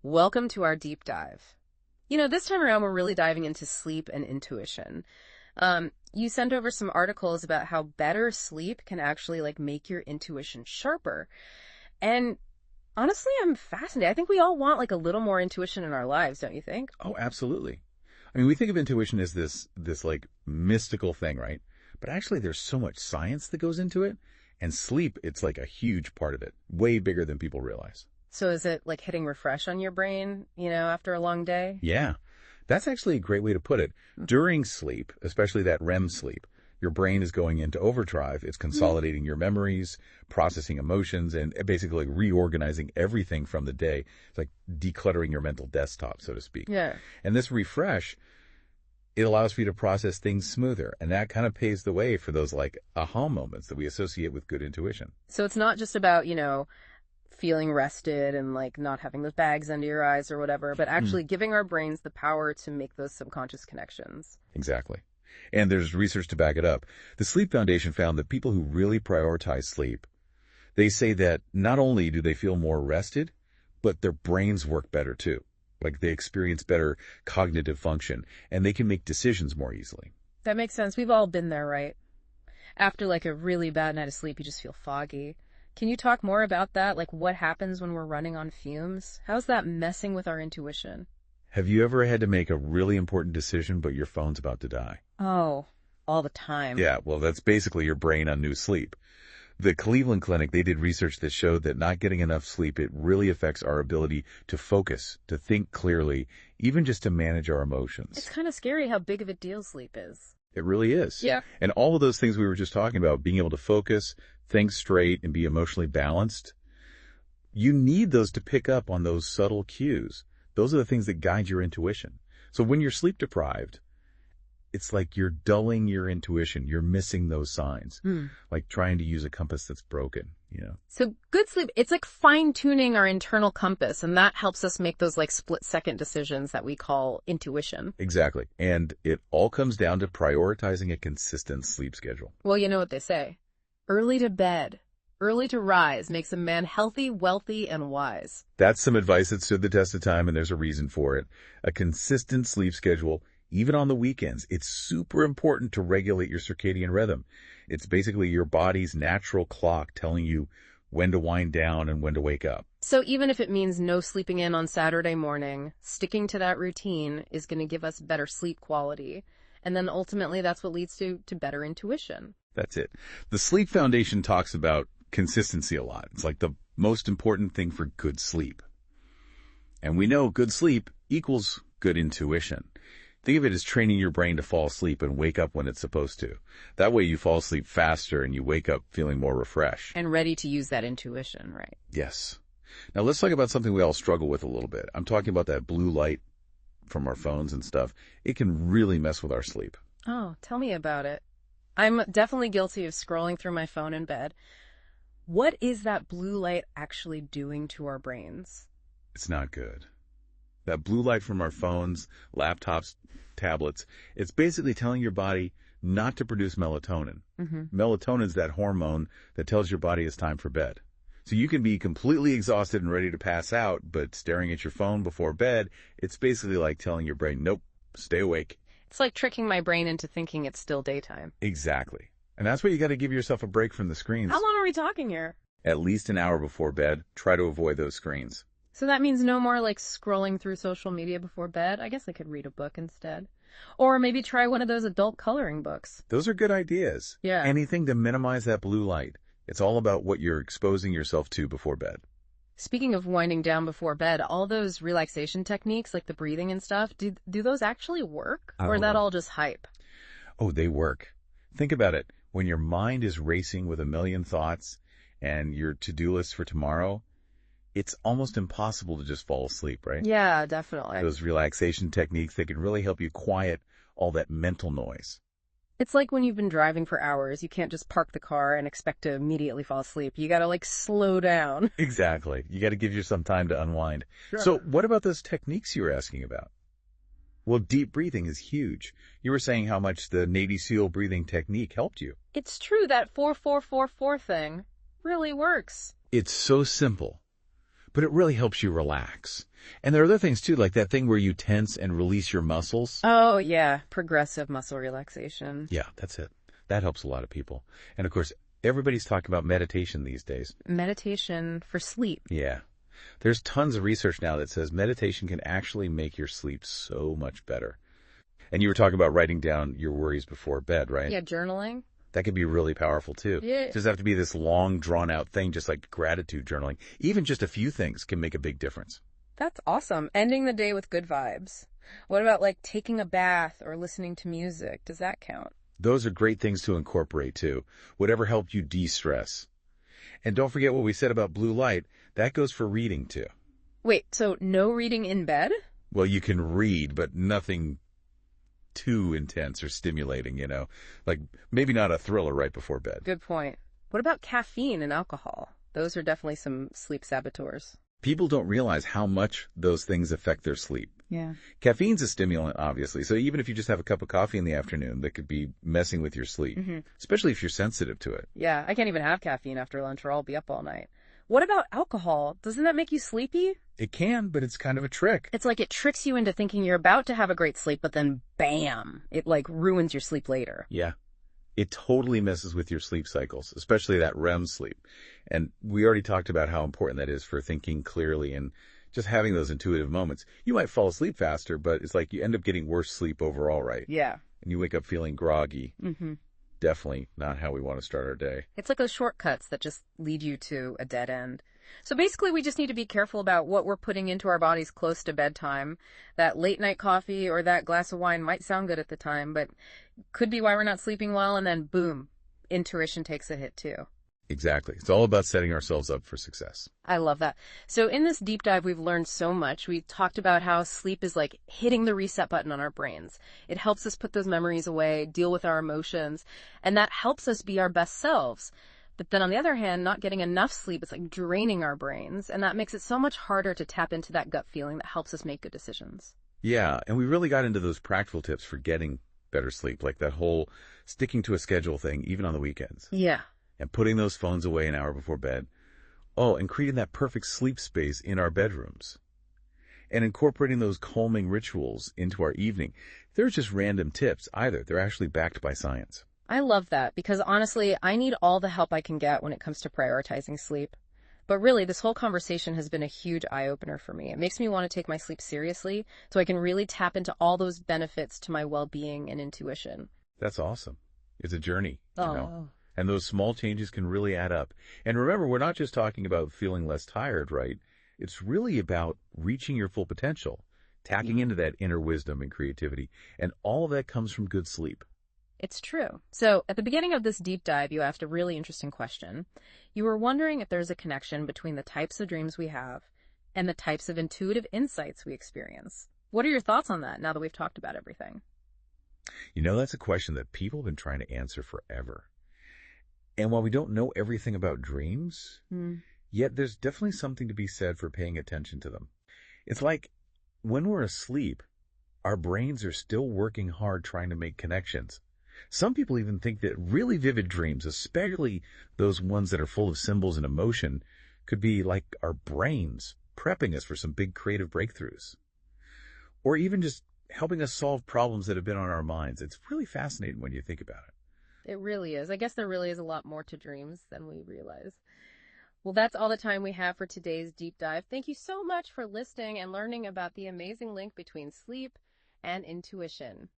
Welcome to our deep dive. This time around, we're really diving into sleep and intuition. You sent over some articles about how better sleep can actually make your intuition sharper. And honestly, I'm fascinated. I think we all want a little more intuition in our lives, don't you think? Oh, absolutely. I mean, we think of intuition as this mystical thing, right? But actually there's so much science that goes into it, and sleep, it's like a huge part of it, way bigger than people realize. So is it like hitting refresh on your brain, after a long day? Yeah. That's actually a great way to put it. During sleep, especially that REM sleep, your brain is going into overdrive. It's consolidating your memories, processing emotions, and basically reorganizing everything from the day. It's like decluttering your mental desktop, so to speak. Yeah. And this refresh, it allows for you to process things smoother. And that kind of paves the way for those aha moments that we associate with good intuition. So it's not just about, feeling rested and not having those bags under your eyes or whatever, but actually giving our brains the power to make those subconscious connections. Exactly. And there's research to back it up. The Sleep Foundation found that people who really prioritize sleep, they say that not only do they feel more rested, but their brains work better too. Like they experience better cognitive function and they can make decisions more easily. That makes sense. We've all been there, right? After a really bad night of sleep, you just feel foggy. Can you talk more about that? What happens when we're running on fumes? How's that messing with our intuition? Have you ever had to make a really important decision, but your phone's about to die? Oh, all the time. Yeah, well, that's basically your brain on new sleep. The Cleveland Clinic, they did research that showed that not getting enough sleep, it really affects our ability to focus, to think clearly, even just to manage our emotions. It's kind of scary how big of a deal sleep is. It really is. Yeah. And all of those things we were just talking about, being able to focus, think straight, and be emotionally balanced, you need those to pick up on those subtle cues. Those are the things that guide your intuition. So when you're sleep deprived, it's like you're dulling your intuition. You're missing those signs, like trying to use a compass that's broken, So good sleep, it's like fine-tuning our internal compass, and that helps us make those split-second decisions that we call intuition. Exactly. And it all comes down to prioritizing a consistent sleep schedule. Well, you know what they say. Early to bed, early to rise makes a man healthy, wealthy, and wise. That's some advice that stood the test of time, and there's a reason for it. A consistent sleep schedule, even on the weekends, it's super important to regulate your circadian rhythm. It's basically your body's natural clock telling you when to wind down and when to wake up. So even if it means no sleeping in on Saturday morning, sticking to that routine is going to give us better sleep quality. And then ultimately that's what leads to better intuition. That's it. The Sleep Foundation talks about consistency a lot. It's like the most important thing for good sleep. And we know good sleep equals good intuition. Think of it as training your brain to fall asleep and wake up when it's supposed to. That way you fall asleep faster and you wake up feeling more refreshed. And ready to use that intuition, right? Yes. Now let's talk about something we all struggle with a little bit. I'm talking about that blue light from our phones and stuff. It can really mess with our sleep. Oh, tell me about it. I'm definitely guilty of scrolling through my phone in bed. What is that blue light actually doing to our brains? It's not good. That blue light from our phones, laptops, tablets, it's basically telling your body not to produce melatonin. Melatonin is that hormone that tells your body it's time for bed. So you can be completely exhausted and ready to pass out, but staring at your phone before bed, it's basically like telling your brain, nope, stay awake. It's like tricking my brain into thinking it's still daytime. Exactly. And that's why you got to give yourself a break from the screens. How long are we talking here? At least an hour before bed. Try to avoid those screens. So that means no more scrolling through social media before bed? I guess I could read a book instead. Or maybe try one of those adult coloring books. Those are good ideas. Yeah. Anything to minimize that blue light. It's all about what you're exposing yourself to before bed. Speaking of winding down before bed, all those relaxation techniques like the breathing and stuff, do those actually work? Or is that all just hype? Oh, they work. Think about it. When your mind is racing with a million thoughts and your to-do list for tomorrow, it's almost impossible to just fall asleep, right? Yeah, definitely. Those relaxation techniques, they can really help you quiet all that mental noise. It's like when you've been driving for hours, you can't just park the car and expect to immediately fall asleep. You gotta slow down. Exactly. You got to give yourself some time to unwind. Sure. So what about those techniques you were asking about? Well, deep breathing is huge. You were saying how much the Navy SEAL breathing technique helped you. It's true that 4-4-4-4 thing really works. It's so simple, but it really helps you relax. And there are other things too, like that thing where you tense and release your muscles. Oh, yeah. Progressive muscle relaxation. Yeah, that's it. That helps a lot of people. And of course, everybody's talking about meditation these days. Meditation for sleep. Yeah. There's tons of research now that says meditation can actually make your sleep so much better. And you were talking about writing down your worries before bed, right? Yeah, journaling. That could be really powerful too. Yeah. It doesn't have to be this long, drawn-out thing, just like gratitude journaling. Even just a few things can make a big difference. That's awesome. Ending the day with good vibes. What about like taking a bath or listening to music? Does that count? Those are great things to incorporate too. Whatever helped you de-stress. And don't forget what we said about blue light. That goes for reading too. Wait, so no reading in bed? Well, you can read, but nothing too intense or stimulating, like maybe not a thriller right before bed. Good point. What about caffeine and alcohol? Those are definitely some sleep saboteurs. People don't realize how much those things affect their sleep. Yeah. Caffeine's a stimulant, obviously. So even if you just have a cup of coffee in the afternoon, that could be messing with your sleep, especially if you're sensitive to it. Yeah, I can't even have caffeine after lunch or I'll be up all night. What about alcohol? Doesn't that make you sleepy? It can, but it's kind of a trick. It's like it tricks you into thinking you're about to have a great sleep, but then bam, it like ruins your sleep later. Yeah. It totally messes with your sleep cycles, especially that REM sleep. And we already talked about how important that is for thinking clearly and just having those intuitive moments. You might fall asleep faster, but it's like you end up getting worse sleep overall, right? Yeah. And you wake up feeling groggy. Mm-hmm. Definitely not how we want to start our day. It's like those shortcuts that just lead you to a dead end. So basically, we just need to be careful about what we're putting into our bodies close to bedtime. That late night coffee or that glass of wine might sound good at the time, but could be why we're not sleeping well, and then boom, intuition takes a hit too. Exactly. It's all about setting ourselves up for success. I love that. So in this deep dive, we've learned so much. We talked about how sleep is like hitting the reset button on our brains. It helps us put those memories away, deal with our emotions, and that helps us be our best selves. But then on the other hand, not getting enough sleep is like draining our brains, and that makes it so much harder to tap into that gut feeling that helps us make good decisions. Yeah, and we really got into those practical tips for getting better sleep, like that whole sticking to a schedule thing, even on the weekends. Yeah. And putting those phones away an hour before bed. Oh, and creating that perfect sleep space in our bedrooms. And incorporating those calming rituals into our evening. They're just random tips either. They're actually backed by science. I love that because honestly, I need all the help I can get when it comes to prioritizing sleep. But really, this whole conversation has been a huge eye-opener for me. It makes me want to take my sleep seriously so I can really tap into all those benefits to my well-being and intuition. That's awesome. It's a journey, Oh. And those small changes can really add up. And remember, we're not just talking about feeling less tired, right? It's really about reaching your full potential, tapping into that inner wisdom and creativity. And all of that comes from good sleep. It's true. So at the beginning of this deep dive, you asked a really interesting question. You were wondering if there's a connection between the types of dreams we have and the types of intuitive insights we experience. What are your thoughts on that now that we've talked about everything? That's a question that people have been trying to answer forever. And while we don't know everything about dreams, yet there's definitely something to be said for paying attention to them. It's like when we're asleep, our brains are still working hard trying to make connections. Some people even think that really vivid dreams, especially those ones that are full of symbols and emotion, could be like our brains prepping us for some big creative breakthroughs. Or even just helping us solve problems that have been on our minds. It's really fascinating when you think about it. It really is. I guess there really is a lot more to dreams than we realize. Well, that's all the time we have for today's deep dive. Thank you so much for listening and learning about the amazing link between sleep and intuition.